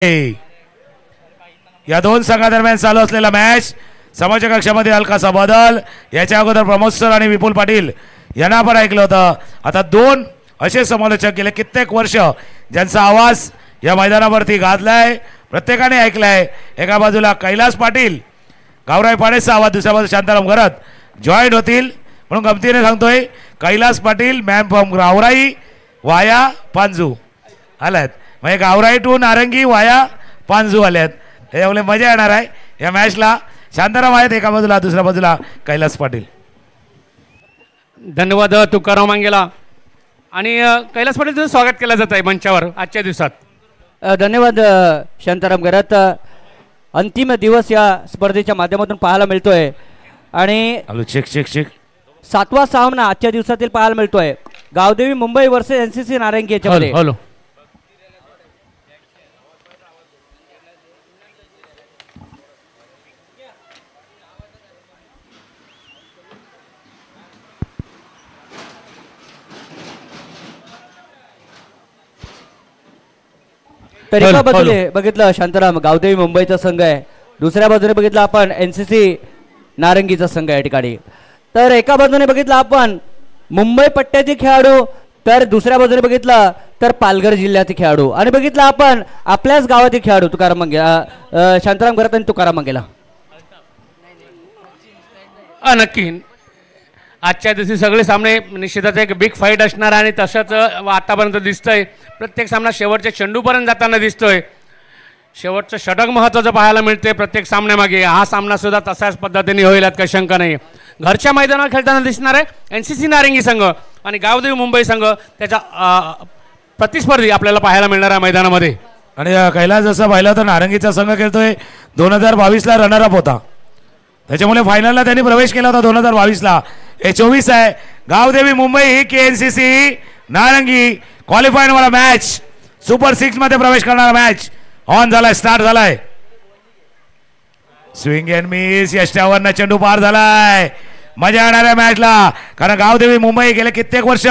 या दोन संघादरम्यान चालू असलेला मॅच समोरच्या कक्षामध्ये हलकासा बदल. याच्या अगोदर प्रमोद सर आणि विपुल पाटील यांना आपण ऐकलं होतं. आता दोन असे समालोचक गेले कित्येक वर्ष ज्यांचा आवाज या मैदानावरती गाजलाय, प्रत्येकाने ऐकलाय. एका बाजूला कैलास पाटील गावराई पाडेचा आवाज, दुसऱ्या बाजूला शांताराम घरत जॉईंट होतील म्हणून गमतीने सांगतोय. कैलास पाटील मॅम फ्रॉम गावराई वाया पांजू आल्यात, म्हणजे गावराई टू नारंगी वाया पांजू आल्यात. त्याच्यामुळे मजा येणार आहे या मॅचला. शांताराम आहेत एका बाजूला, दुसऱ्या बाजूला कैलास पाटील. धन्यवाद तुकाराम मांगेला. आणि कैलास पाटील तुझं स्वागत केलं जात आहे मंचावर आजच्या दिवसात. धन्यवाद शांताराम घरात. अंतिम दिवस या स्पर्धेच्या माध्यमातून पाहायला मिळतोय आणि सातवा सामना आजच्या दिवसातील पाहायला मिळतोय. गावदेवी मुंबई वर्सेस एनसीसी नारंगी याच्यामध्ये. तर एका बाजूने बघितलं शांताराम गावदेवी मुंबईचा संघ आहे, दुसऱ्या बाजूने बघितलं आपण एनसीसी नारंगीचा संघ आहे या ठिकाणी. तर एका बाजूने बघितलं आपण मुंबई पट्ट्यातील खेळाडू, तर दुसऱ्या बाजूने बघितलं तर पालघर जिल्ह्यातील खेळाडू, आणि बघितलं आपण आपल्याच गावातील खेळाडू तुकाराम मंगेला, शांताराम घरात आणि तुकाराम मंगेला. नक्की आजच्या दिवशी सगळे सामने निश्चितच एक बिग फाईट असणार आणि तसंच आतापर्यंत दिसतंय. प्रत्येक सामना शेवटच्या चेंडूपर्यंत जाताना दिसतोय. शेवटचं षटक महत्त्वाचं पाहायला मिळते प्रत्येक सामन्यामागे. हा सामना सुद्धा तशाच पद्धतीने होईल यात काही शंका नाही. घरच्या मैदानावर खेळताना दिसणार आहे एनसीसी नारंगी संघ आणि गावदेवी मुंबई संघ, त्याचा प्रतिस्पर्धी आपल्याला पाहायला मिळणार आहे मैदानामध्ये. आणि कैलास जसं पाहिलं तर नारंगीचा संघ खेळतोय 2022ला रनरअप होता, त्याच्यामुळे फायनलला त्यांनी प्रवेश केला होता 2022ला. हे 24 आहे. गावदेवी मुंबई ही KNCC नारंगी क्वालिफाईंग वाला मॅच, सुपर 6 मध्ये प्रवेश करणारा मॅच ऑन झालाय, स्टार्ट झालाय. स्विंग अँड मिस, यष्ट्यावरनं चेंडू पार झालाय. मजा येणार आहे मॅचला, कारण गावदेवी मुंबई गेले कित्येक वर्ष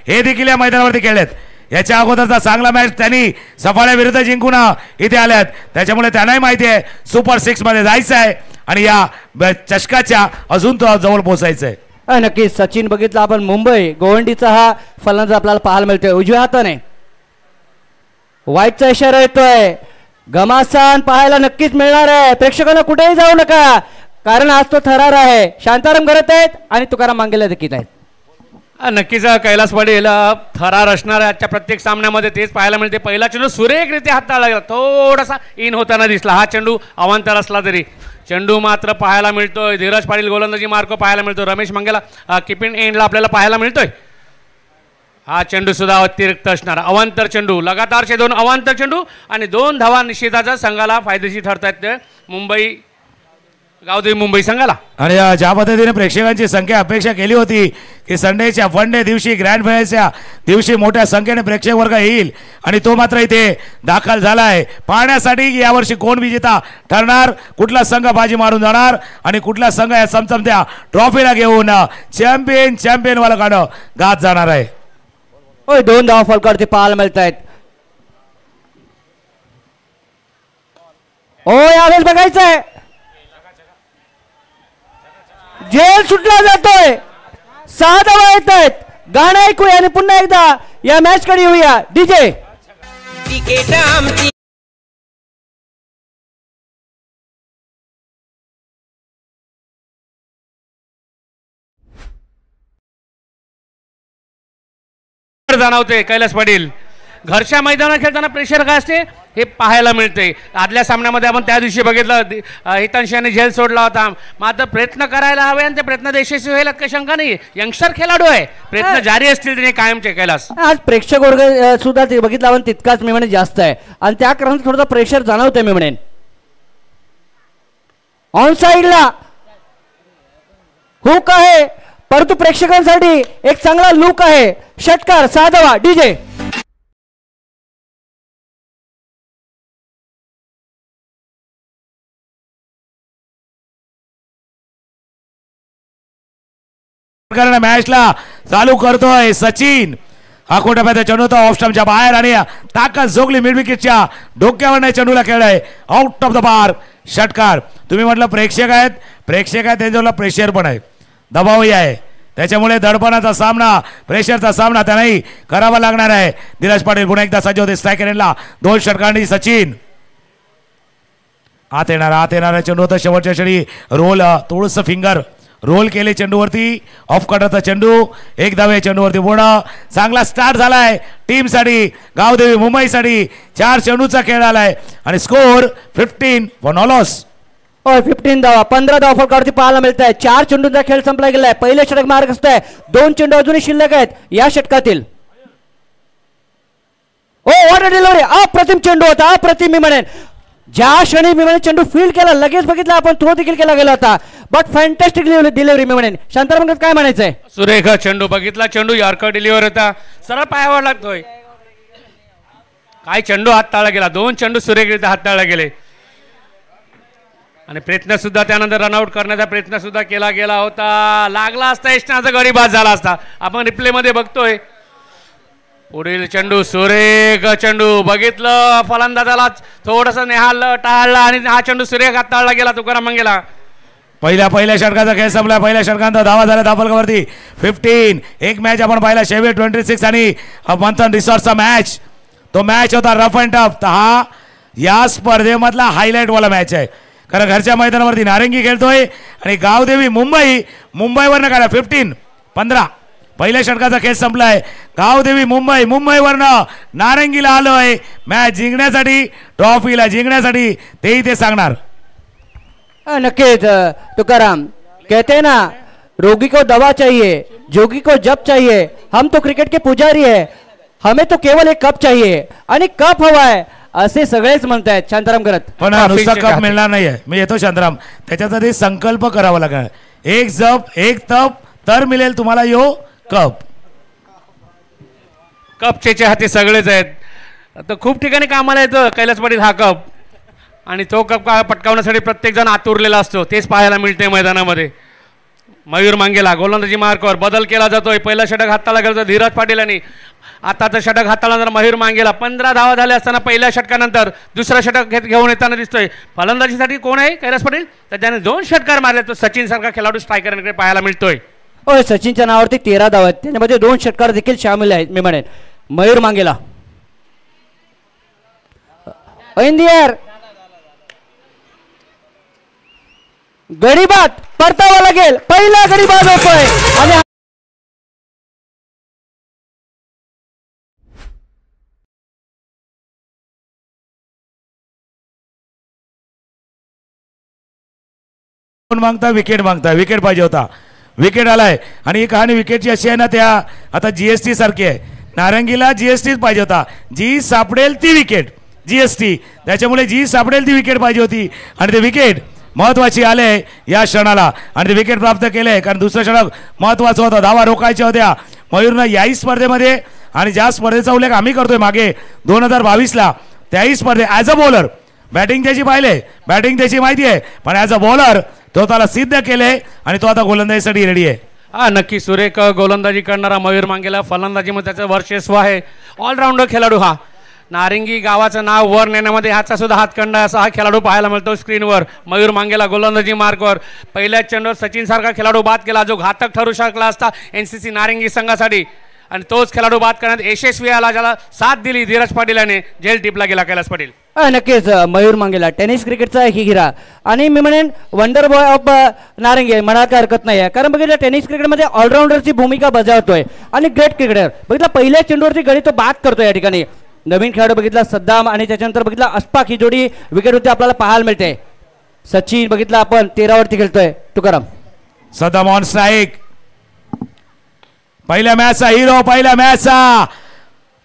हे देखील या मैदानावरती खेळलेत. याच्या अगोदरचा चांगला मॅच त्यांनी सफाळ्या विरुद्ध जिंकून इथे आल्यात, त्याच्यामुळे त्यांनाही माहिती आहे सुपर 6 मध्ये जायचं आहे आणि या चषकाच्या अजून तो जवळ पोहोचायचं आहे. नक्कीच सचिन बघितलं आपण मुंबई गोवंडीचा हा फलंदाज आपल्याला पाहायला मिळतोय उजव्या हाताने. वाईटचा इशारा येतोय, घमासान पाहायला नक्कीच मिळणार आहे. प्रेक्षकांना कुठेही जाऊ नका, कारण आज तो थरार आहे. शांताराम घरात आहेत आणि तुकाराम मांगेला देखील आहेत. नक्कीच कैलास पाटील थरार असणार आजच्या प्रत्येक सामन्यामध्ये, तेच पाहायला मिळते. पहिला चेंडू सुरेखरित्या हाताळला गेला, थोडासा इन होताना दिसला. हा चेंडू अवांतर असला तरी चेंडू मात्र पाहायला मिळतोय. धीरज पाटील गोलंदाजी मार्क पाहायला मिळतो. रमेश मंगेला कीपिंग एंडला आपल्याला पाहायला मिळतोय. हा चेंडू सुद्धा अतिरिक्त असणार. अवांतर चेंडू, लगातारचे 2 अवांतर चेंडू आणि 2 धावा निश्चिताच्या संघाला फायदेशीर ठरतायत मुंबई गावदेवी मुंबई संघाला. आणि ज्या पद्धतीने प्रेक्षकांची संख्या अपेक्षा केली होती की संडेच्या वन डे दिवशी ग्रँड फायनलच्या दिवशी मोठ्या संख्येने प्रेक्षक वर्ग येईल, आणि तो मात्र इथे दाखल झालाय पाहण्यासाठी की यावर्षी कोण विजेता ठरणार, कुठला संघ बाजी मारून जाणार आणि कुठला संघ या चमचमत्या ट्रॉफीला घेऊन चॅम्पियन वाला गाणं गात जाणार आहे. 2 धावा फलकावरती पाहायला मिळत आहेत. यावेळेस बघायचंय जेल सुटला जातोय, 6 धावा येत आहेत. गाणं ऐकूया आणि पुन्हा एकदा या मॅच कडे येऊया. डीजे जाणवते. कैलास पाटील घरच्या मैदानात खेळताना प्रेशर काय असते हे पाहायला मिळते. आदल्या सामन्यामध्ये आपण त्या दिवशी बघितलं हितांश यांनी झेल सोडला होता. मात्र प्रयत्न करायला हवे आणि ते प्रयत्न यशस्वी व्हायला काही शंका नाही. यंगस्टर खेळाडू आहे, प्रयत्न जारी असतील त्याने कायमचे. कैलास आज प्रेक्षक वर्ग सुद्धा बघितला आपण तितकाच मी म्हणेन जास्त आहे आणि त्या कारणाने थोडंसं प्रेशर जाणवतंय मी म्हणेन. ऑन साइडला हुक आहे, परंतु प्रेक्षकांसाठी एक चांगला लुक आहे. षटकार 6 धावा. डीजे मॅचला चालू करतोय सचिन आखोटप्याचा चेंडू होता ऑफ स्टंपच्या बाहेर आणि ताकद जोगली मिड विकेटच्या डोक्यावर चेंडूला खेळलाय आउट ऑफ द पार षटकार. तुम्ही म्हटलं प्रेक्षक आहेत त्यांच्यावर प्रेशर पण आहे दबावही आहे त्याच्यामुळे दडपणाचा सामना प्रेशरचा सामना त्यांनाही करावा लागणार आहे. धीरज पाटील पुन्हा एकदा सज्ज होते स्ट्रायकर एंडला 2 षटकांनी सचिन आत येणारा चेंडू होता शेवटच्या क्षणी रोल थोडस फिंगर रोल केले चेंडूवरती ऑफ कटरचा चेंडू 1 धाव चेंडूवरती पूर्ण चांगला स्टार्ट झालाय टीमसाठी गावदेवी मुंबईसाठी 4 चेंडूचा खेळ आलाय आणि स्कोर 15 फॉर नो लॉस. 15 धावा 15 धावा फलकावरती पाहायला मिळत आहे. 4 चेंडूंचा खेळ संपला गेलाय. पहिले षटक मार्ग असतंय 2 चेंडू अजूनही शिल्लक आहेत या षटकातील. ओ व्हॉट अ डिलिव्हरी अप्रतिम चेंडू होता अप्रतिम. मी म्हणेन ज्या क्षणी मी म्हणेन चेंडू फील्ड केला लगेच बघितला आपण थ्रो देखील केला गेला होता बट फॅन्टॅस्टिक डिलिव्हरी मी म्हणेन. शांताराम काय म्हणायचंय. सुरेख चेंडू बघितला चेंडू यॉर्कर डिलिव्हर होता सरळ पायावर लागतोय. काय चेंडू हाताळला गेला 2 चेंडू सुरेखरित्या हाताळला गेले आणि प्रयत्न सुद्धा त्यानंतर रनआउट करण्याचा प्रयत्न सुद्धा केला गेला होता. लागला असता यशनाचा गडी बाद झाला असता. आपण रिप्ले मध्ये बघतोय पुढील चेंडू सुरेख चेंडू बघितलं फलंदाजाला थोडस नेहाळलं टाळलं आणि हा चेंडू सुरेख हाताळला गेला तुकाराम मंगेला. पहिल्या षटकाचा खेळ संपला. पहिल्या षटकांत धावा झाल्या धापलकावरती 15. एक मॅच आपण पाहिला शेवे 26 आणि मंथन रिसॉर्टचा मॅच तो मॅच होता रफ अँड टफ. हा या स्पर्धेमधला हायलाइट वाला मॅच आहे कारण घरच्या मैदानावरती नारंगी खेळतोय आणि गावदेवी मुंबईवरनं काढा 15 पहिल्या षटकाचा खेळ संपलाय. गावदेवी मुंबईवरनं नारंगीला आलोय मॅच जिंकण्यासाठी ट्रॉफीला जिंकण्यासाठी तेही ते सांगणार. नक्कीच तुकाराम कहते हैं ना रोगी को दवा चाहिए जोगी को जप चाहिए. हम तो क्रिकेट के पुजारी है हमें तो केवल एक कप चाहिए आणि कप हवा आहे असे सगळेच म्हणतायत शांताराम करत. पण नुसता कप मिळणार नाहीये. मी येतो शांताराम त्याच्यासाठी संकल्प करावा लागणार. एक जप एक तप तर मिळेल तुम्हाला यो कप. कपचे हाती सगळेच आहेत. तर खूप ठिकाणी कामाला येतं कैलास पाटील हा कप आणि तो कप पटकावण्यासाठी प्रत्येक जण आतुरलेला असतो तेच पाहायला मिळते मैदानामध्ये. मयूर मांगेला गोलंदाजी मार्कवर बदल केला जातोय. पहिला षटक हाताला गेलं धीरज पाटील यांनी आताचं षटक हाताळल्यानंतर मयूर मांगेला 15 धावा झाले असताना पहिल्या षटकानंतर दुसरा षटक घेऊन येताना दिसतोय. फलंदाजीसाठी कोण आहे कैलास पाटील तर त्याने 2 षटकार मारले. तो सचिन सारखा खेळाडू स्ट्रायकरकडे पाहायला मिळतोय. होय सचिनच्या नावावरती 13 धावा आहेत त्याच्यामध्ये 2 षटकार देखील सामील आहेत मी म्हणेन. मयूर मांगेला इन द एअर गडीबाद परतावा लागेल. पहिला गडीबाद होतोय आणि मागता विकेट पाहिजे होता. विकेट आलाय आणि ही कहाणी विकेटची अशी आहे ना त्या आता GST सारखी आहे. नारंगीला GST पाहिजे होता. जी सापडेल ती विकेट GST त्याच्यामुळे जी सापडेल ती विकेट पाहिजे होती आणि ते विकेट महत्वाची आले या क्षणाला आणि ते विकेट प्राप्त केले कारण दुसरं षटक महत्वाचं होतं. धावा रोखायच्या होत्या मयूरनं याही स्पर्धेमध्ये आणि ज्या स्पर्धेचा उल्लेख आम्ही करतोय मागे 2022ला त्याही स्पर्धेत ॲज अ बॉलर बॅटिंग त्याची त्याची माहिती आहे पण ॲज अ बॉलर तो त्याला सिद्ध केले आणि तो आता गोलंदाजीसाठी रेडी आहे. हा नक्की सुरेख गोलंदाजी करणारा मयूर मांगेला फलंदाजीमध्ये त्याचं वर्चस्व आहे. ऑलराऊंडर खेळाडू हा नारंगी गावाचं नाव वर नेण्यामध्ये ह्याचा सुद्धा हातखंडा असा हा खेळाडू पाहायला मिळतो स्क्रीनवर. मयूर मांगेला गोलंदाजी मार्कवर पहिल्याच चेंडूवर सचिन सारखा खेळाडू बाद केला जो घातक ठरू शकला असता NCC नारंगी संघासाठी आणि तोच खेळाडू बाद करण्यात यशस्वी आला ज्याला साथ दिली धीरज पाटील याने जेल टिपला गेला कैलास पाटील. नक्कीच मयूर मांगेला टेनिस क्रिकेटचा एक हिरा आणि मी म्हणेन वंडर बॉय ऑफ नारंगी म्हणायला हरकत नाही आहे कारण बघितलं टेनिस क्रिकेटमध्ये ऑलराऊंडरची भूमिका बजावतोय आणि ग्रेट क्रिकेटर बघितला पहिल्या चेंडूवरती गडी तो बाद करतोय या ठिकाणी. नवीन खेळाडू बघितला सद्दाम आणि त्याच्यानंतर बघितला अशफाक ही जोडी विकेटवरती आपल्याला पाहायला मिळते. सचिन बघितला आपण 13 वरती खेळतोय. Tukaram Saddam on strike. पहिल्या मॅचचा हिरो पहिल्या मॅचचा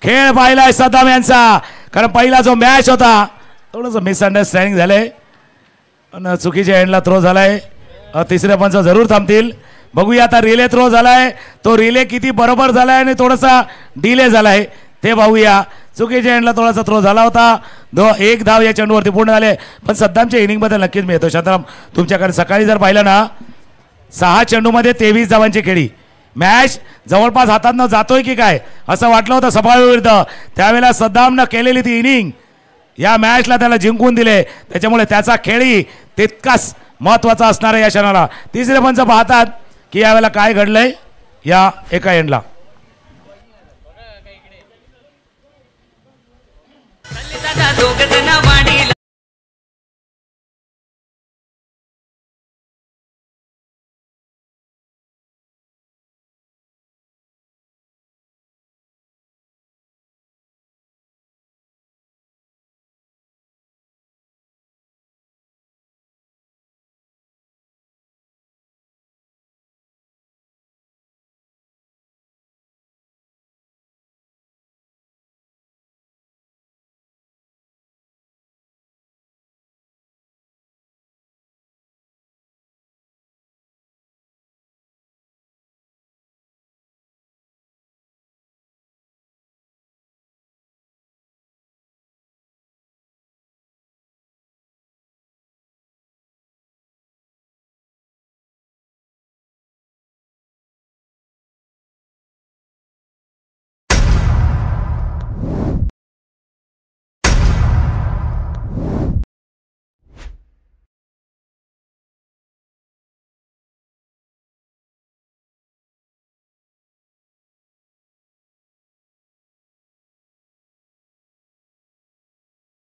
खेळ पाहिलाय सद्दाम यांचा कारण पहिला जो मॅच होता थोडंसं मिसअंडरस्टँडिंग झालंय आणि चुकीच्या एंडला थ्रो झालाय. तिसऱ्या पंच जरूर थांबतील. बघूया आता रिले थ्रो झालाय तो रिले किती बरोबर झालाय आणि थोडासा डिले झालाय ते पाहूया. चुकीच्या एंडला थोडासा थ्रो झाला होता. 1 धाव या चेंडूवरती पूर्ण झाले पण सद्दामच्या इनिंगबद्दल नक्कीच मिळतो. शांताराम तुमच्याकडे सकाळी जर पाहिलं ना 6 चेंडूमध्ये 23 धावांची खेळी मॅच जवळपास हातातनं जातोय की काय असं वाटलं होतं सफाळी विरुद्ध. त्यावेळेला सद्दामनं केलेली ती इनिंग या मॅचला त्याला जिंकून दिले. त्याच्यामुळे त्याचा खेळही तितकाच महत्वाचा असणार आहे या क्षणाला. तिसरे पंच पाहतात की यावेळेला काय घडलंय या एका एंडला.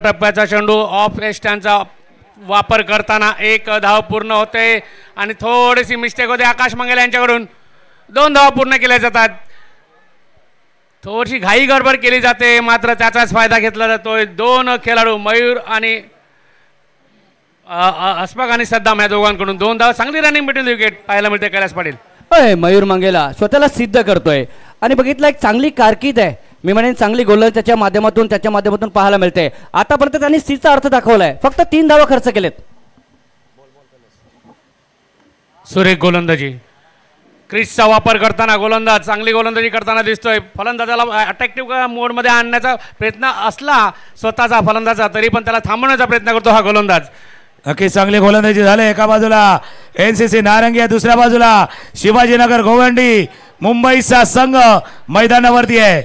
टप्प्याचा चेंडू ऑफ स्टँडचा वापर करताना एक धाव पूर्ण होते आणि थोडीशी मिस्टेक होते आकाश मंगेला यांच्याकडून. 2 धावा पूर्ण केल्या जातात. थोडीशी घाई गडबड केली जाते मात्र त्याचाच फायदा घेतला जातोय. 2 खेळाडू मयूर आणि अस्फाक आणि सद्दाम या दोघांकडून 2 धावा. चांगली रनिंग बिटवीन विकेट पाहायला मिळते कैलास पाटील. मयूर मंगेला स्वतःला सिद्ध करतोय आणि बघितलं एक चांगली कारकीर्द आहे. मी म्हणेन चांगली गोलंदाज त्याच्या माध्यमातून पाहायला मिळते. आतापर्यंत त्यांनी सीचा अर्थ दाखवलाय. फक्त 3 धावा खर्च केलेत. सुरेख गोलंदाजी. क्रिसचा वापर करताना गोलंदाज चांगली गोलंदाजी करताना दिसतोय. फलंदाजाला अट्रॅक्टिव्ह मोडमध्ये आणण्याचा प्रयत्न असला स्वतःचा फलंदाजा तरी पण त्याला थांबवण्याचा प्रयत्न करतो हा गोलंदाज. नक्की चांगली गोलंदाजी झाले. एका बाजूला एनसीसी नारंगी आहे, दुसऱ्या बाजूला शिवाजीनगर गोवंडी मुंबईचा संघ मैदानावरती आहे.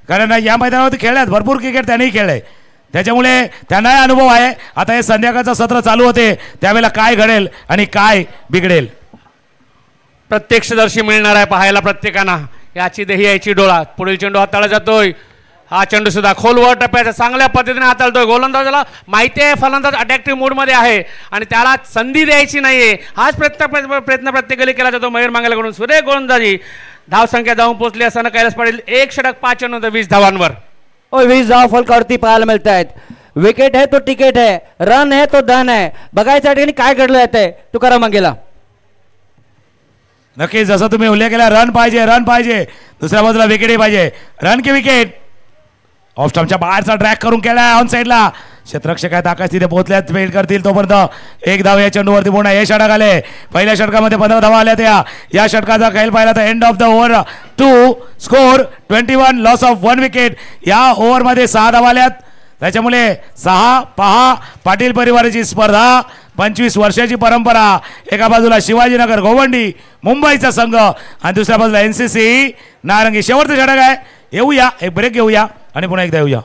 कारण या मैदानावरती खेळल्यात भरपूर क्रिकेट त्यांनी खेळले त्याच्यामुळे त्यांनाही अनुभव आहे. आता हे संध्याकाळचं सत्र चालू होते त्यावेळेला काय घडेल आणि काय बिघडेल प्रत्यक्षदर्शी मिळणार आहे पाहायला प्रत्येकांना. याची देही याची डोळा. पुढील चेंडू हाताळला जातोय. हा चेंडू सुद्धा खोलवर टप्प्याचा चांगल्या पद्धतीने हाताळतोय. गोलंदाजाला माहिती आहे फलंदाज अट्रॅक्टिव्ह मूडमध्ये आहे आणि त्याला संधी द्यायची नाहीये. हाच प्रयत्न प्रत्येकाला केला जातो मयूर मंगेलाकडून. सुरेख गोलंदाजी. धावसंख्या जाऊन पोहोचली असताना कैलास पाटील 1 षटक 5 चेंडू 20 धावांवर. 20 धावा फलकावरती पाहायला मिळत आहेत. विकेट है तो टिकेट है, रन है तो धन है. बघायच्या ठिकाणी काय घडलं जातंय तुकाराम मंगेला. नक्कीच जसं तुम्ही उल्लेख केला रन पाहिजे. दुसऱ्या बाजूला विकेटही पाहिजे. रन की विकेट. ऑफ स्टंपच्या बाहेरचा ट्रॅक करून केला ऑन साईडला. क्षेत्ररक्षक आहेत आकाश तिथे पोहोचल्यात फील्ड करतील तोपर्यंत 1 धाव या चेंडूवरती पूर्ण. हे षटक आले. पहिल्या षटकामध्ये 15 धावा आल्या. या षटकाचा खेळ पाहिला तर end of the over 2 score 21 loss of 1 wicket. या ओव्हरमध्ये 6 धावा आल्यात. त्याच्यामुळे 6 पहा पाटील परिवाराची स्पर्धा 25 वर्षाची परंपरा. एका बाजूला शिवाजीनगर गोवंडी मुंबईचा संघ आणि दुसऱ्या बाजूला एनसीसी नारंगी. शेवटचं षटक आहे. येऊया एक ब्रेक घेऊया आणि पुन्हा एकदा येऊया.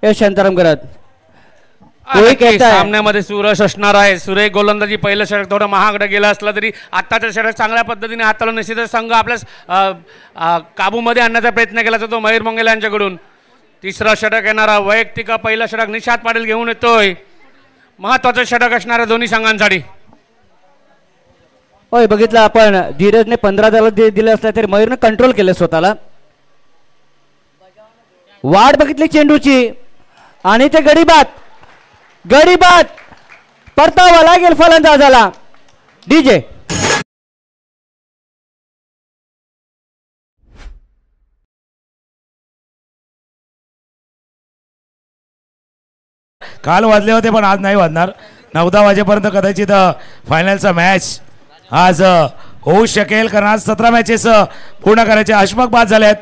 शांताराम करत सामन्यामध्ये सुरश असणार आहे. सुरेख गोलंदाजी. पहिलं षटक थोडं महागडं गेलं असलं तरी आत्ताचं षटक चांगल्या पद्धतीने हाताळून निश्चितच संघ आपल्या काबूमध्ये आणण्याचा प्रयत्न केला जातो मयूर मंगेला यांच्याकडून. तिसरं षटक येणारा वैयक्तिक पहिलं षटक निशाद पाटील घेऊन येतोय. महत्वाचं षटक असणार आहे दोन्ही संघांसाठी. होय बघितलं आपण धीरजने 15 धावा दिले असल्या तरी मयूरने कंट्रोल केलं स्वतःला. वाट बघितली चेंडूची आणि ते गडीबात परतावा लागेल फलंदाजाला. डीजे काल वाजले होते पण आज नाही वाजणार. 9-10 वाजेपर्यंत कदाचित फायनलचा मॅच आज होऊ शकेल, कारण आज 17 मॅचेस पूर्ण करायचे. अश्मक बाद झाले आहेत.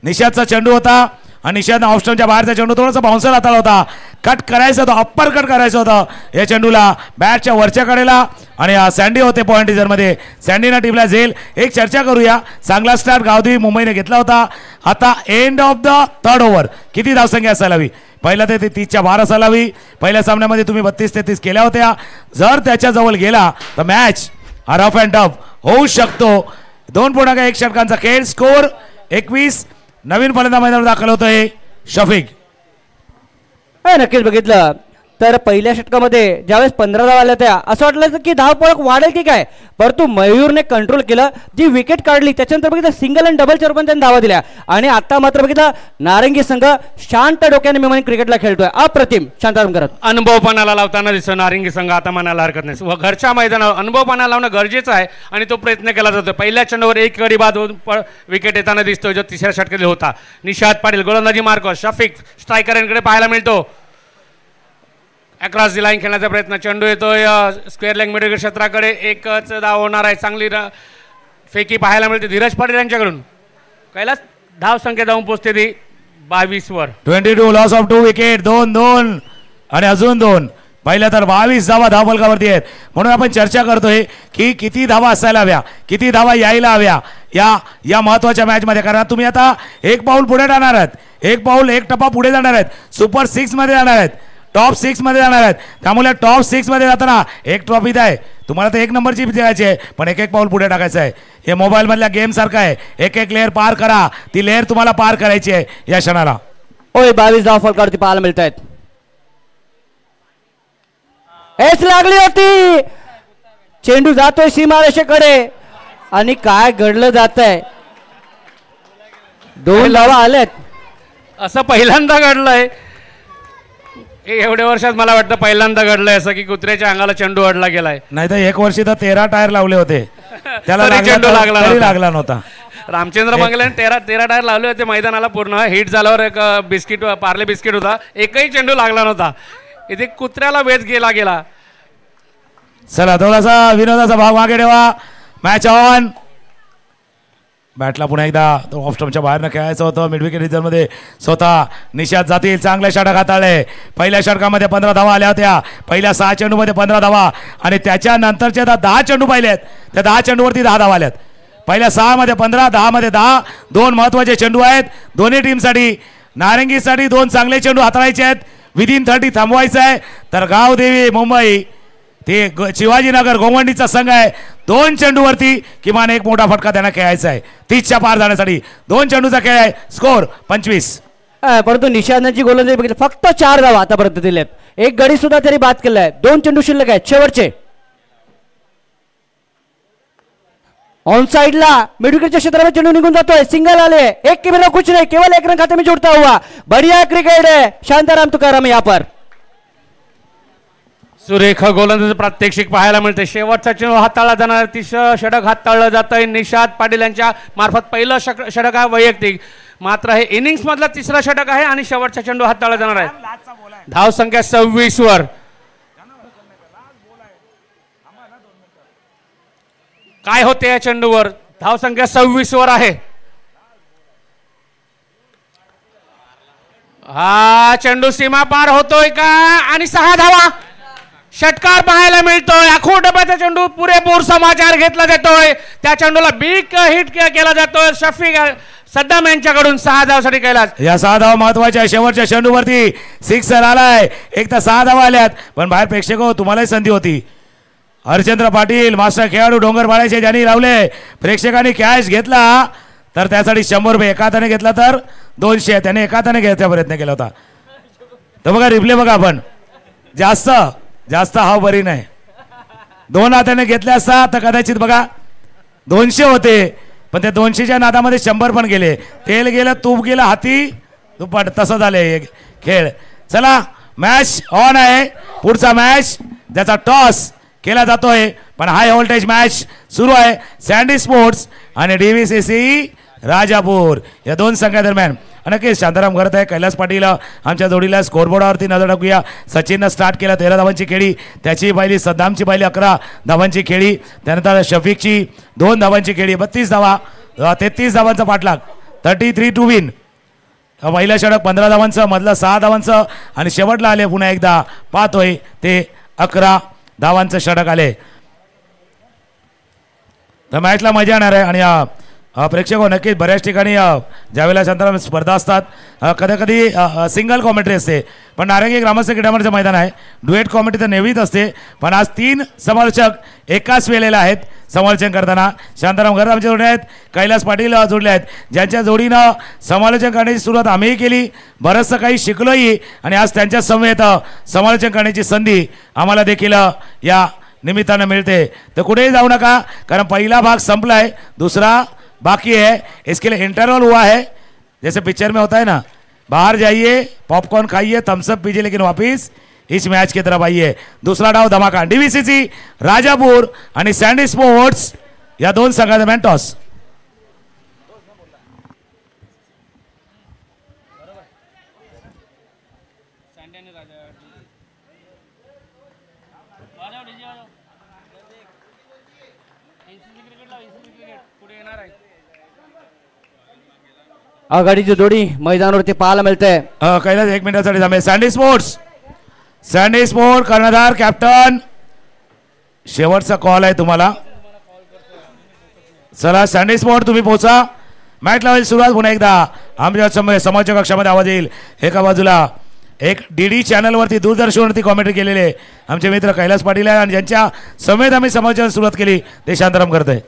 निषादचा चेंडू होता आणि निषादनं ऑफस्टमच्या बाहेरचा चेंडू थोडासा बाउन्सर हाताळला होता. कट करायचं होतं, अप्पर कट करायचं होतं या चेंडूला बॅटच्या वरच्या कडेला. आणि सँडी होते पॉईंट मध्ये. सँडीनं टीमला झेल. एक चर्चा करूया. चांगला स्टार्ट गावदेवी मुंबईने घेतला होता. आता end of the 3rd over किती धावसंख्या असायला हवी? पहिला ते 30च्या 12 असायला हवी. पहिल्या सामन्यामध्ये तुम्ही 32-33 केल्या होत्या. जर त्याच्याजवळ गेला तर मॅच रफ अँड टफ होऊ शकतो. 2.1 षटकांचा खेळ. स्कोर 21. नवीन फलंदाज मैदानावर दाखल होतोय शफिक. नक्कीच बघितलं तर पहिल्या षटकामध्ये ज्यावेळेस 15 धावा आल्या त्या असं वाटलं की धावपळक वाढेल की काय, परंतु मयूरने कंट्रोल केलं. जी विकेट काढली त्याच्यानंतर बघितलं सिंगल आणि डबलच्या रूपाने त्यांनी धावा दिल्या. आणि आता मात्र बघितलं नारंगी संघ शांत डोक्याने मी क्रिकेटला खेळतोय. अप्रतिम शांताराम करत अनुभवपणाला लावताना दिसतो नारंगी संघ. आता म्हणायला हरकत नाही, घरच्या मैदानावर अनुभवपणा लावणं गरजेचं आहे आणि तो प्रयत्न केला जातो. पहिल्या चेंडूवर एक गडी बाद विकेट येताना दिसतो जो तिसऱ्या षटकातील होता. निषाद पाटील गोलंदाजी मार्क. शफिक स्ट्रायकरांकडे पाहायला मिळतो. अक्रॉस दी लाईन खेळण्याचा प्रयत्न. चेंडू येतोय स्क्वेअर लेग मिडविकेट क्षेत्राकडे. एकच धाव होणार आहे. चांगली फेकी पाहायला मिळते धीरज पाटील यांच्याकडून. कैलास धाव संख्या जाऊन पोहोचते ती 22 वर. 22 लॉस ऑफ 2 विकेट. 2-2 आणि अजून 2. पहिल्या तर 22 धावा धावफलकावरती आहेत. म्हणून आपण चर्चा करतोय की किती धावा असायला हव्या, किती धावा यायला हव्या या महत्वाच्या मॅचमध्ये. कारण तुम्ही आता एक पाऊल पुढे जाणार आहात, एक पाऊल एक टप्पा पुढे जाणार आहेत. सुपर 6 मध्ये जाणार आहेत, टॉप 6 मध्ये जाणार आहेत. त्यामुळे टॉप 6 मध्ये जाताना एक ट्रॉफी आहे तुम्हाला. तर 1 नंबरची द्यायची आहे पण एक पाऊल पुढे टाकायचं आहे. हे मोबाईल मधल्या गेम सारखं आहे. एक लेअर पार करा. ती लेअर तुम्हाला पार करायची आहे या क्षणाला. 22 धावफलकावरती पाहायला मिळत आहेत. एच लागली होती. चेंडू जातोय सीमारेषेकडे आणि काय घडलं जात आहे. 2 धावा आल्यात. असं पहिल्यांदा घडलंय एवढ्या वर्षात. मला वाटतं पहिल्यांदा घडलंय असं की कुत्र्याच्या अंगाला चेंडू अडला गेलाय. नाही तर 1 वर्षी तर 13 टायर लावले होते त्याला चेंडू लागला नव्हता. रामचंद्र मंगलेने 13 टायर लावले होते मैदानाला. पूर्ण हिट झाल्यावर एक बिस्किट पार्ले बिस्किट होता. एकही चेंडू लागला नव्हता. इथे कुत्र्याला वेध गेला. चला थोडासा विनोदाचा भाग मागे ठेवा. Match on. बॅटला पुन्हा एकदा ऑफस्टमच्या बाहेरनं खेळायचं होतं. मिडविकेट रिझर्व्हमध्ये स्वतः निषाद जातील. चांगले षटक हाताळले. पहिल्या षटकामध्ये 15 धावा आल्या होत्या. पहिल्या 6 चेंडूमध्ये 15 धावा आणि त्याच्यानंतरच्या 10 चेंडू पाहिलेत. त्या 10 चेंडूवरती 10 धावा आल्यात. पहिल्या 6 मध्ये 15, 10 मध्ये 10. 2 महत्वाचे चेंडू आहेत दोन्ही टीमसाठी. नारंगीसाठी 2 चांगले चेंडू हाताळायचे आहेत. विदिन 30 थांबवायचं आहे. तर गावदेवी मुंबई ते शिवाजीनगर गोवंडीचा संघ आहे. 2 चेंडूवरती किमान एक मोठा फटका त्यांना खेळायचा आहे 30च्या पार जाण्यासाठी. 2 चेंडूचा खेळ आहे. स्कोर 25. परंतु निषादची गोलंदाजी बघितली फक्त 4 धावा आतापर्यंत दिल्यात. एक गडी सुद्धा त्यांनी बाद केलाय. 2 चेंडू शिल्लक आहेत शेवटचे. ऑन साइडला मिडविकेटच्या क्षेत्रामध्ये चेंडू निघून जातोय. सिंगल आले. एक के बिना कुछ नहीं, केवल 1 रन खाते में जुड़ता हुआ बढ़िया क्रिकेट है शांताराम तुकाराम यहाँ पर. सुरेख गोलंदाजी प्रात्यक्षिक पाहायला मिळते. शेवटचा चेंडू हाताळला जाणार. 30 षटक हाताळलं जात आहे निषाद पाटील यांच्या मार्फत. पहिलं षटक आहे वैयक्तिक, मात्र हे इनिंग्स मधला 3रं षटक आहे आणि शेवटचा चेंडू हाताळला जाणार आहे. धाव संख्या 26 वर. काय होते या चेंडूवर? धाव संख्या 26 वर आहे. हा चेंडू सीमा पार होतोय का? आणि 6 धावा. षटकार पाहायला मिळतोय. आखो डब्याचा चेंडू पुरेपूर समाचार घेतला जातोय. त्या चेंडूला बिग हिट केला जातोय शफिक सद्दाम यांच्याकडून. 6 धावासाठी कैलास. या 6 धावा महत्वाच्या. शेवटच्या चेंडूवरती 6 आलाय. एक तर 6 धावा आल्यात पण बाहेर प्रेक्षक हो तुम्हालाही संधी होती. हरचंद्र पाटील मास्टर खेळाडू डोंगरपाड्याचे ज्यांनी लावले. प्रेक्षकांनी कॅश घेतला तर त्यासाठी 100 रुपये. एका हाताने घेतला तर 200. त्याने एका हाताने घ्यायचा प्रयत्न केला होता. तर बघा रिप्ले बघा. आपण जास्त हाव बरी नाही. 2 हाताने घेतले असता तर कदाचित बघा 200 होते पण त्या 200च्या नादामध्ये 100 पण गेले. तेल गेलं तूप गेलं हाती दुप्पट. तसं झालंय खेळ. चला मॅच ऑन आहे. पुढचा मॅच ज्याचा टॉस केला जातोय पण हाय व्होल्टेज मॅच सुरू आहे. सँडी स्पोर्ट्स आणि DVCC राजापूर या दोन संघादरम्यान. नक्कीच शांताराम करत आहे. कैलास पाटील आमच्या जोडीला स्कोरबोर्डावरती नजर टाकूया. सचिननं स्टार्ट केलं 13 धावांची खेळी, त्याची पाहिली. सद्दामची पाहिली 11 धावांची खेळी. त्यानंतर शफीकची 2 धावांची खेळी, 32 धावा, 33 धावांचा पाठलाग, 33 टू विन. पहिलं षटक 15 धावांचं, मधलं 6 धावांचं आणि शेवटला आले पुन्हा एकदा पाहतोय ते 11 धावांचं षटक आले. तर मॅचला मजा येणार आहे. आणि प्रेक्षक नक्कीच बऱ्याच ठिकाणी ज्यावेळेला शांताराम स्पर्धा असतात कधी कधी सिंगल कॉमेंट्री असते, पण नारंगी ग्रामस्थ क्रीडामंडळाचं मैदान आहे. डुएट कॉमेंट्री तर नेहमीच असते, पण आज 3 समालोचक एकाच वेळेला आहेत समालोचन करताना. शांताराम घर आमच्या जोडले आहेत, कैलास पाटील जोडले आहेत, ज्यांच्या जोडीनं समालोचन करण्याची सुरुवात आम्हीही केली, बरंचसं काही शिकलोही आणि आज त्यांच्या समवेत समालोचन करण्याची संधी आम्हाला देखील या निमित्तानं मिलते. तो कुठेही जाऊ नका, कारण पहिला भाग संपला है, दूसरा बाकी है. इसके लिए इंटरवल हुआ है, जैसे पिक्चर में होता है ना, बाहर जाइए, पॉपकॉर्न खाइए, थम्सअप पीजिए, लेकिन वापिस इस मैच की तरफ आइए. दूसरा डाव धमाका. डीवीसीसी राजापूर आणि सँडी स्पोर्ट्स या दोन संघादरम्यान टॉस. आघाडीची जोडी मैदानावरती पाहायला मिळते. कैलास 1 मिनिटासाठी थांबे. सँडी स्पोर्ट कर्णधार कॅप्टन, शेवटचा कॉल आहे तुम्हाला. चला सँडी स्पोर्ट तुम्ही पोहोचा. मॅच लावायची सुरुवात पुन्हा एकदा आमच्या समाजच्या कक्षामध्ये आवाज येईल. एका बाजूला एक डीडी चॅनलवरती दूरदर्शनवरती कॉमेंट्री केलेले आमचे मित्र कैलास पाटील आहे आणि ज्यांच्या समेत आम्ही समाजाला सुरुवात केली ते शांताराम करतोय.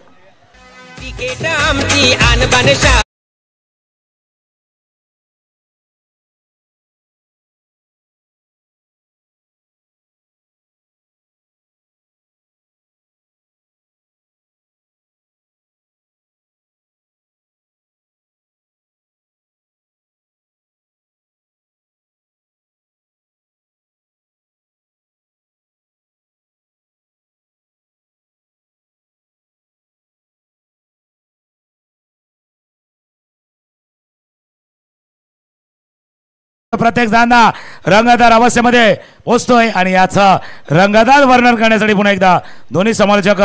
प्रत्येक जाणा रंगतदार अवस्थेमध्ये पोहोचतोय आणि याचं रंगतदार वर्णन करण्यासाठी पुन्हा एकदा दोन्ही समालोचक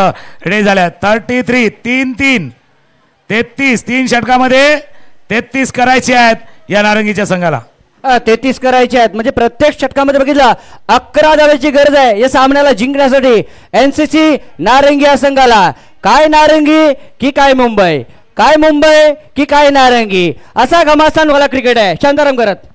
रेडी झाले. 33 3-3 33 3 षटकामध्ये 33 करायचे आहेत या नारंगीच्या संघाला. 33 करायचे आहेत म्हणजे प्रत्येक षटकामध्ये बघितलं 11 धावांची गरज आहे या सामन्याला जिंकण्यासाठी एनसीसी नारंगी या संघाला. काय नारंगी की काय मुंबई, काय मुंबई की काय नारंगी, असा घमासान वाला क्रिकेट आहे. शांताराम करत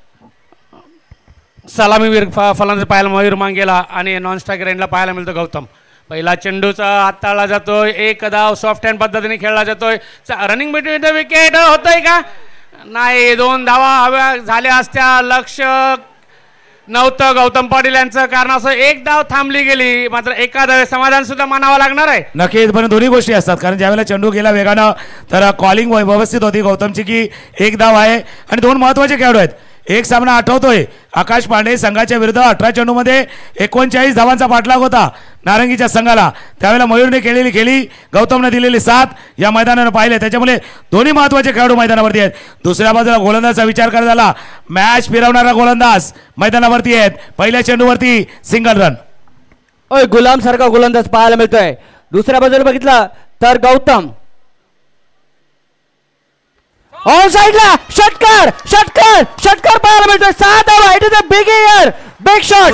सलामीवीर फलंदाज पाहायला मयूर मांगेला आणि नॉन स्ट्रायकर एंडला पाहायला मिळतो गौतम. पहिला चेंडूचा हाताळला जातोय, एक धाव सॉफ्ट हँड पद्धतीने खेळला जातोय. रनिंग बिटवीन द विकेट होतंय का नाही, 2 धावा हव्या झाल्या असत्या, लक्ष नव्हतं गौतम पाटील यांचं, कारण असं एक धाव थांबली गेली. मात्र एका धावे समाधान सुद्धा मानावं लागणार आहे. नक्कीच, पण दोन्ही गोष्टी असतात, कारण ज्यावेळेला चेंडू गेला वेगानं तर कॉलिंग व्यवस्थित होती गौतमची की एक धाव आहे आणि 2 महत्वाचे खेळाडू आहेत. एक सामना आठवतोय आकाश पांडे संघाच्या विरुद्ध 18 चेंडूमध्ये 39 धावांचा पाठलाग होता नारंगीच्या संघाला. त्यावेळेला मयूरने केलेली खेळी, गौतमने दिलेली साथ या मैदानानं पाहिले, त्याच्यामुळे दोन्ही महत्वाचे खेळाडू मैदानावरती आहेत. दुसऱ्या बाजूला गोलंदाजचा विचार करत झाला, मॅच फिरवणारा गोलंदाज मैदानावरती आहेत. पहिल्या चेंडूवरती सिंगल रन. गुलाम सारखा गोलंदाज पाहायला मिळतोय. दुसऱ्या बाजूला बघितलं तर गौतम ऑन साइडला षटकार षटकार षटकार पाहायला मिळतोय. 6 धावा. It is a big air, big shot.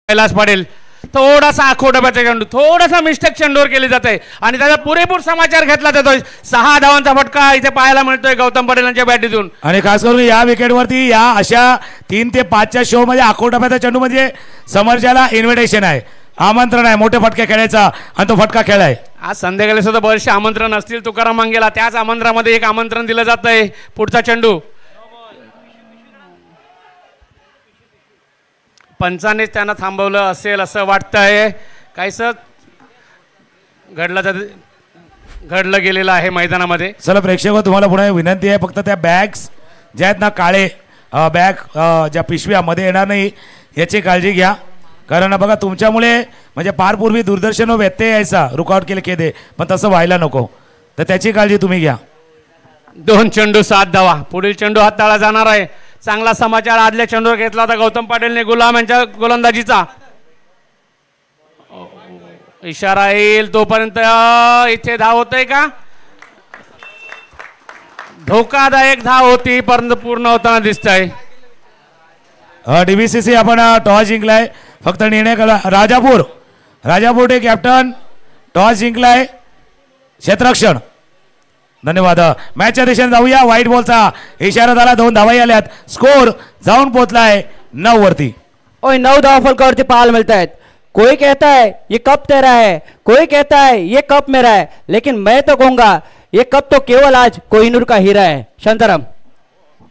Kailas Patil थोडासा आखोडब्याचा चेंडू, थोडासा मिस्टेक चेंडूवर केली जाते आणि त्याचा पुरेपूर समाचार घेतला जातोय. 6 धावांचा फटका इथे पाहायला मिळतोय गौतम पाटील यांच्या बॅटीतून. आणि खास करून या विकेटवरती या अशा 3 ते 5च्या शो मध्ये आखोडब्याचा चेंडू म्हणजे समोरच्याला इन्व्हिटेशन आहे, आमंत्रण आहे मोठे फटके खेळायचा आणि तो फटका खेळाय. आज संध्याकाळी सुद्धा बरेचसे आमंत्रण असतील तुकाराम मांगेला, त्याच आमंत्रणामध्ये एक आमंत्रण दिलं जातंय. पुढचा चेंडू पंचानेच त्यांना थांबवलं असेल असं वाटतंय. काहीसं घडलं गेलेलं आहे मैदानामध्ये. चला प्रेक्षक तुम्हाला पुन्हा विनंती आहे, फक्त त्या बॅग्स ज्या आहेत ना काळे बॅग ज्या पिशव्यामध्ये येणार नाही याची काळजी घ्या, कारण बघा तुमच्यामुळे म्हणजे फार पूर्वी दूरदर्शन व्यत्यय यायचा, रुकावट केले केले, पण तसं व्हायला नको, तर त्याची काळजी तुम्ही घ्या. 2 चेंडू 7 धावा. पुढील चेंडू हाताळला जाणार आहे. चांगला समाचार आदल्या चेंडूवर घेतला होता गौतम पाटीलने गुलाम यांच्या गोलंदाजीचा. इशारा येईल तोपर्यंत इथे धाव होतय का? धोकादायक धाव होती परंतु पूर्ण होताना दिसतंय. DBCC आपण टॉस जिंकलाय, फक्त निर्णय करा. राजापूर कॅप्टन टॉस जिंकलाय, क्षेत्ररक्षण. धन्यवाद. मॅचच्या दिशेने जाऊया. व्हाईट बॉलचा इशारा झाला, 2 धावाही आल्यात, स्कोर जाऊन पोहोचलाय 9 वरती. और 9 धावा फलकावरती पाहायला मिळत आहेत. कोई कहता है ये कप तेरा है, कोई कहता है ये कप मेरा है, लेकिन मैं तो कहूंगा ये कप तो केवल आज कोहिनूर का हीरा है. शांताराम.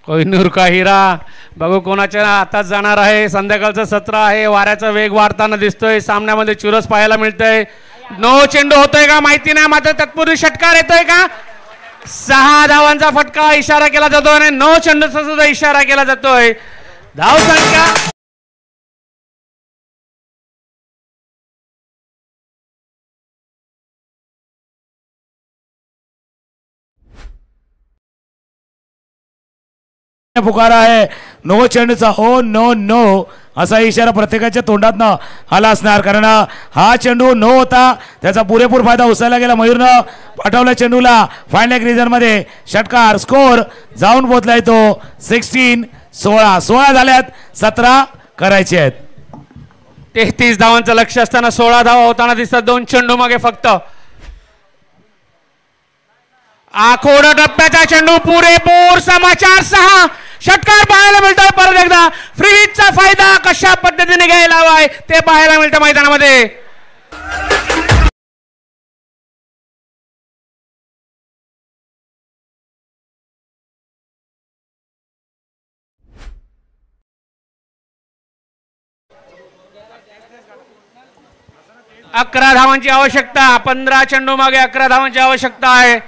कोहिनूर का हिरा बघू कोणाच्या हातात जाणार आहे. संध्याकाळचं सत्र आहे, वाऱ्याचा वेग वाढताना दिसतोय, सामन्यामध्ये चुरस पाहायला मिळतंय. 9 चेंडू होतोय का माहिती नाही, मात्र तत्पूर्वी षटकार येतोय का? 6 धावांचा फटका इशारा केला जातोय आणि 9 चेंडूचा सुद्धा इशारा केला जातोय. धावसंख्या पुकारा आहे 9 चेंडूचा. ओ नो नो असा इशारा प्रत्येकाच्या तोंडातनं आला असणार, कारण हा चेंडू 9 होता, त्याचा पुरेपूर फायदा उचलला गेला. मयूरनं पाठवला चेंडूला फाईन लेग रिजन मध्ये, षटकार. स्कोर जाऊन पोहोचलाय तो 16 झाल्यात, 17 करायचे आहेत. 33 धावांचं लक्ष असताना 16 धावा होताना दिसतात. 2 चेंडू मागे फक्त. आखोड टप्प्याचा चेंडू, पुरेपूर समाचार. 6 षटकार पाहायला मिळतोय. परत एकदा फ्रीजचा फायदा कशा पद्धतीने घ्यायला हवाय ते पाहायला मिळतं मैदानामध्ये. अकरा धावांची आवश्यकता. 15 चेंडू मागे 11 धावांची आवश्यकता आहे.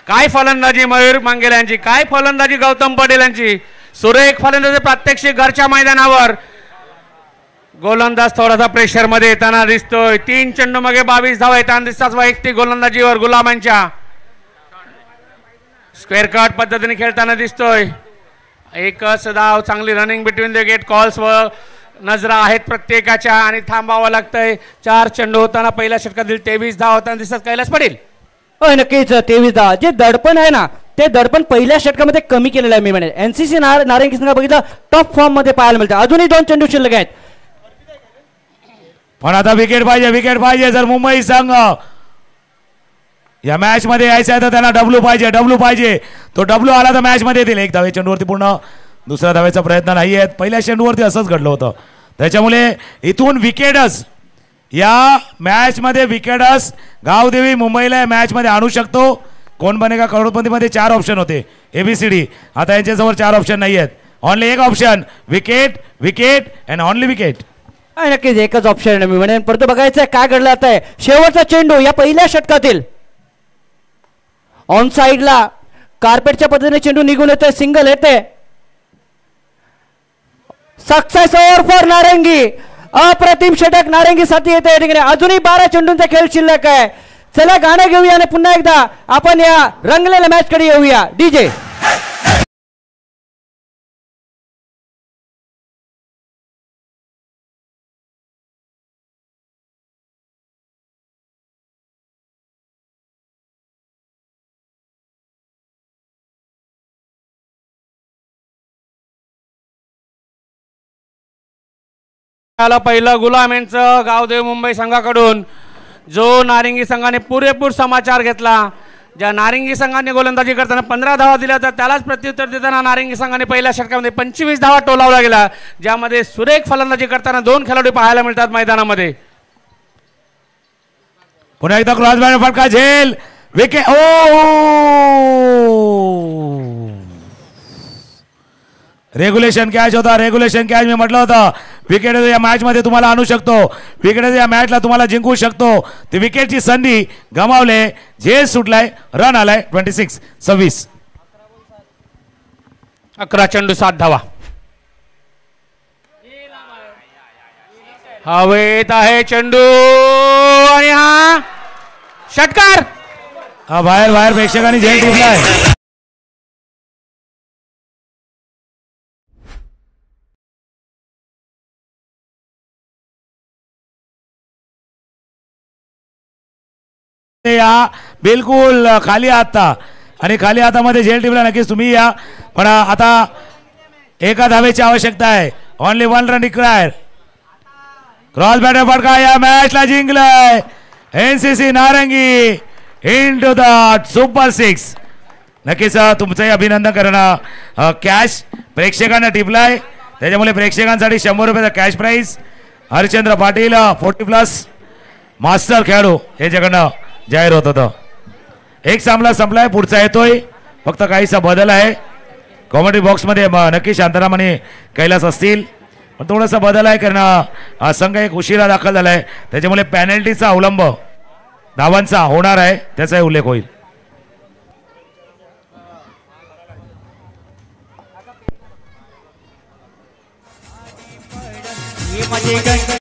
काय फलंदाजी मयूर मांगेल यांची, काय फलंदाजी गौतम पटेल यांची. सुरेख फलंदाजी प्रात्यक्षिक घरच्या मैदानावर. गोलंदाज थोडासा प्रेशर मध्ये येताना दिसतोय. 3 चेंडू मागे 22 धावा येताना दिसतात वैयक्तिक गोलंदाजीवर गुलाम यांच्या. स्क्वेअर कट पद्धतीने खेळताना दिसतोय. एकच धाव. चांगली running between the get calls व नजरा आहेत प्रत्येकाच्या आणि थांबावं लागतंय. 4 चेंडू होताना पहिल्या षटकातील 23 धावा होताना दिसतात कैलास पाटील. नक्कीच 23 धावा. जे दडपण आहे ना ते दडपण पहिल्या षटकामध्ये कमी केलेलं आहे. मी म्हणेन एनसीसी नारंगी संघ बघितलं टॉप फॉर्म मध्ये पाहायला मिळतं. अजूनही 2 चेंडू शिल्लक आहेत, पण आता विकेट पाहिजे. जर मुंबई संघ या मॅच मध्ये यायचं आहे तर त्यांना डब्ल्यू पाहिजे. तो डब्ल्यू आला तर मॅच मध्ये येतील. 1 धावे चेंडूवरती पूर्ण, दुसऱ्या धावेचा प्रयत्न नाही आहेत. पहिल्या चेंडूवरती असंच घडलं होतं, त्याच्यामुळे इथून विकेटच या मॅच मध्ये विकेटच गावदेवी मुंबईला मॅच मध्ये आणू शकतो. कोण बनेगा करोडपती मध्ये 4 ऑप्शन होते ABCD, आता यांच्याजवळ 4 ऑप्शन नाही आहेत. Only 1 option, wicket and only wicket. नक्कीच एकच ऑप्शन मी म्हणेन. परंतु बघायचं काय घडलं आता आहे. शेवटचा चेंडू या पहिल्या षटकातील ऑन साइडला कार्पेटच्या पद्धतीने चेंडू निघून येतोय, सिंगल येते. सक्सेस ओव्हर फॉर नारंगी. अप्रतिम षटक नारंगी साठी येते या ठिकाणी. अजूनही 12 चेंडूंचा खेळ शिल्लक आहे. चला गाणं घेऊया आणि पुन्हा एकदा आपण या रंगलेल्या मॅच कडे येऊया. DJ पहिलं गुलाम यांचं गावदेव मुंबई संघाकडून, जो नारिंगी संघाने पुरेपूर समाचार घेतला. ज्या नारिंगी संघाने गोलंदाजी करताना 15 धावा दिल्या तर त्यालाच प्रत्युत्तर देताना नारिंगी संघाने पहिल्या षटकामध्ये 25 धावा टोलावला गेला, ज्यामध्ये सुरेख फलंदाजी करताना 2 खेळाडू पाहायला मिळतात मैदानामध्ये. पुन्हा एकदा क्रॉस बॅट फटका झेल विकेट. रेग्युलेशन कॅच होता. रेग्युलेशन कॅच मी म्हटलं होतं विकेट या मॅच मध्ये तुम्हाला आणू शकतो, विकेट या मॅचला तुम्हाला जिंकू शकतो. ती विकेटची संधी गमावले. झेल सुटलाय, रन आलाय 26-26. 11 चेंडू 7 धावा. हवेत आहे चेंडू आणि हा षटकार. हा बाहेर बाहेर प्रेक्षकांनी झेल टिपलाय. या बिलकुल खाली हाता आणि खाली हातामध्ये झेल टिपला. नक्कीच तुम्ही या, पण आता एका धावेची आवश्यकता आहे. Only 1 run required. Cross batter फटका या मॅचला जिंकलाय NCC Narangi into the super 6. नक्कीच तुमचंही अभिनंदन करणं. कॅश प्रेक्षकांना टिपलाय, त्याच्यामुळे प्रेक्षकांसाठी 100 रुपयाचा cash prize. Harishchandra Patil 40+ master खेळाडू याच्याकडनं जाहीर होत होतं. एक सामना संपलाय, पुढचा येतोय. फक्त काहीसा बदल आहे कॉमेंट्री बॉक्समध्ये. नक्की शांताराम आणि कैलास असतील, पण थोडासा बदल आहे कारण संघ एक उशिरा दाखल झाला आहे, त्याच्यामुळे पॅनल्टीचा अवलंब धावांचा होणार आहे, त्याचाही उल्लेख होईल. माझे